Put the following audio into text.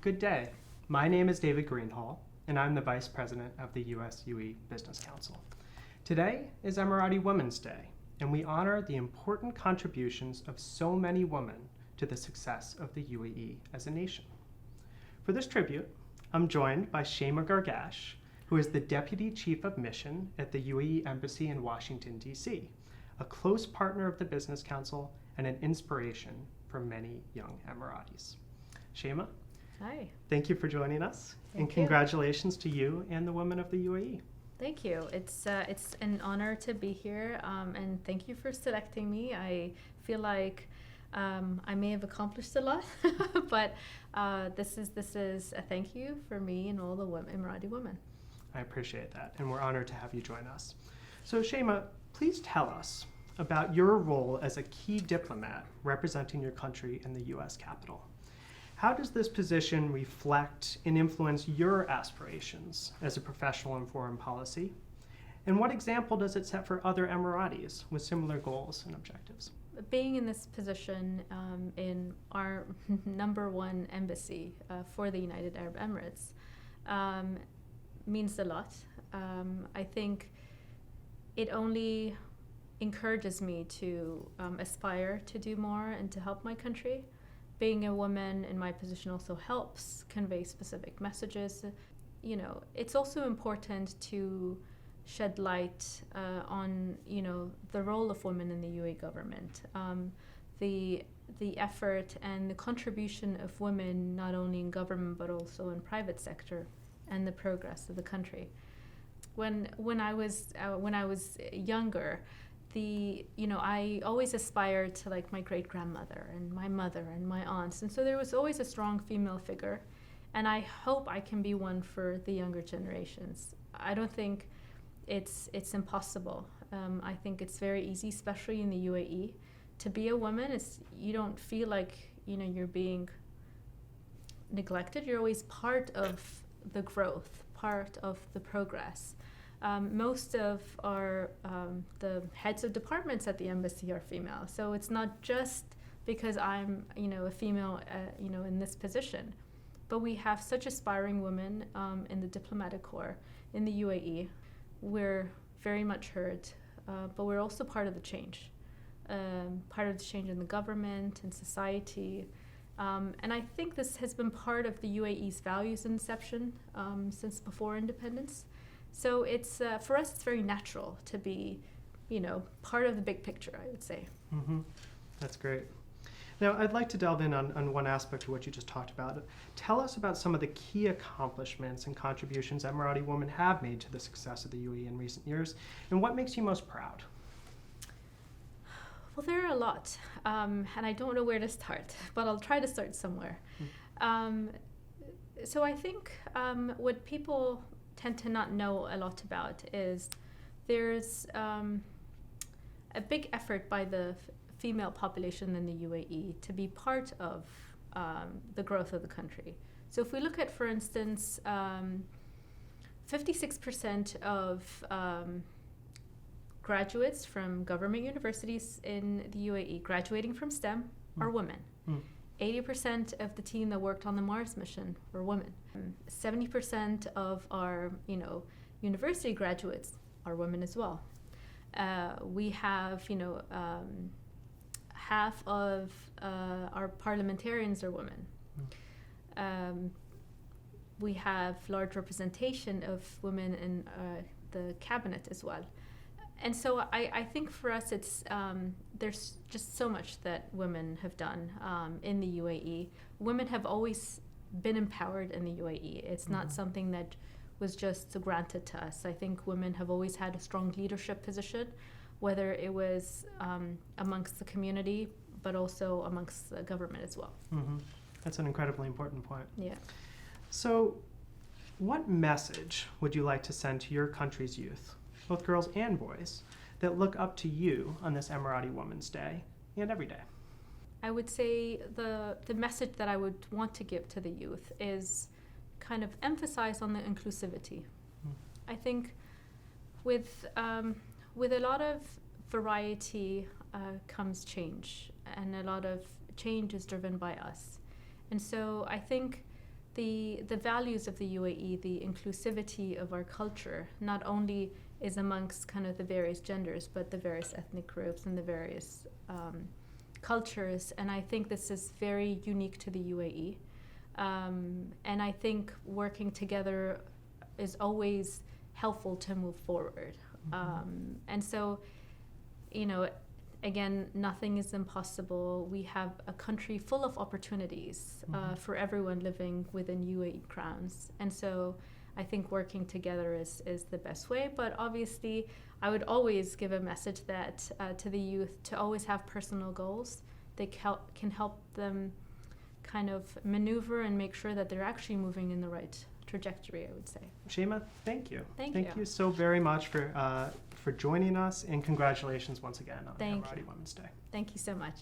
Good day. My name is David Greenhall, and I'm the Vice President of the U.S-UAE Business Council. Today is Emirati Women's Day, and we honor the important contributions of so many women to the success of the UAE as a nation. For this tribute, I'm joined by Shaima Gargash, who is the Deputy Chief of Mission at the UAE Embassy in Washington, D.C., a close partner of the Business Council and an inspiration for many young Emiratis. Shaima, hi. Thank you for joining us, and You. congratulations to you and the women of the UAE. Thank you. It's an honor to be here, and thank you for selecting me. I feel like I may have accomplished a lot, but this is a thank you for me and all the Emirati women. I appreciate that, and we're honored to have you join us. So Shaima, please tell us about your role as a key diplomat representing your country in the U.S. Capitol. How does this position reflect and influence your aspirations as a professional in foreign policy? And what example does it set for other Emiratis with similar goals and objectives? Being in this position in our #1 embassy for the United Arab Emirates means a lot. I think it only encourages me to aspire to do more and to help my country. Being a woman in my position also helps convey specific messages. You know, it's also important to shed light on, the role of women in the UAE government. The effort and the contribution of women not only in government but also in private sector and the progress of the country. When I was younger, I always aspired to like my great grandmother and my mother and my aunts, and so there was always a strong female figure, and I hope I can be one for the younger generations. I don't think it's impossible. I think it's very easy, especially in the UAE, to be a woman. You don't feel like you're being neglected. You're always part of the growth, part of the progress. Most of the heads of departments at the embassy are female, so it's not just because I'm a female in this position, but we have such aspiring women in the diplomatic corps in the UAE. We're very much heard, but we're also part of the change, in the government and society. And I think this has been part of the UAE's values inception since before independence. So it's for us, it's very natural to be, part of the big picture, I would say. Mm-hmm. That's great. Now, I'd like to delve in on one aspect of what you just talked about. Tell us about some of the key accomplishments and contributions Emirati women have made to the success of the UAE in recent years, and what makes you most proud? Well, there are a lot, and I don't know where to start, but I'll try to start somewhere. So I think what people tend to not know a lot about is there's a big effort by the female population in the UAE to be part of the growth of the country. So if we look at, for instance, 56% of graduates from government universities in the UAE graduating from STEM are women. 80% of the team that worked on the Mars mission were women. 70% of our, university graduates are women as well. We have, half of our parliamentarians are women. We have large representation of women in the cabinet as well. And so I think for us it's there's just so much that women have done in the UAE. Women have always been empowered in the UAE. It's not something that was just granted to us. I think women have always had a strong leadership position, whether it was amongst the community, but also amongst the government as well. Mm-hmm. That's an incredibly important point. Yeah. So what message would you like to send to your country's youth, both girls and boys, that look up to you on this Emirati Women's Day and every day? I would say the message that I would want to give to the youth is kind of emphasize on the inclusivity. I think with a lot of variety comes change, and a lot of change is driven by us. And so I think the values of the UAE, the inclusivity of our culture, not only is amongst kind of the various genders, but the various ethnic groups and the various cultures. And I think this is very unique to the UAE. And I think working together is always helpful to move forward. And so, you know, again, nothing is impossible. We have a country full of opportunities for everyone living within UAE grounds. And so I think working together is the best way. But obviously, I would always give a message that to the youth to always have personal goals. They can help them kind of maneuver and make sure that they're actually moving in the right trajectory, I would say. Shaima, thank you. Thank you. Thank you so very much for joining us, and congratulations once again on Emirati Women's Day. Thank you so much.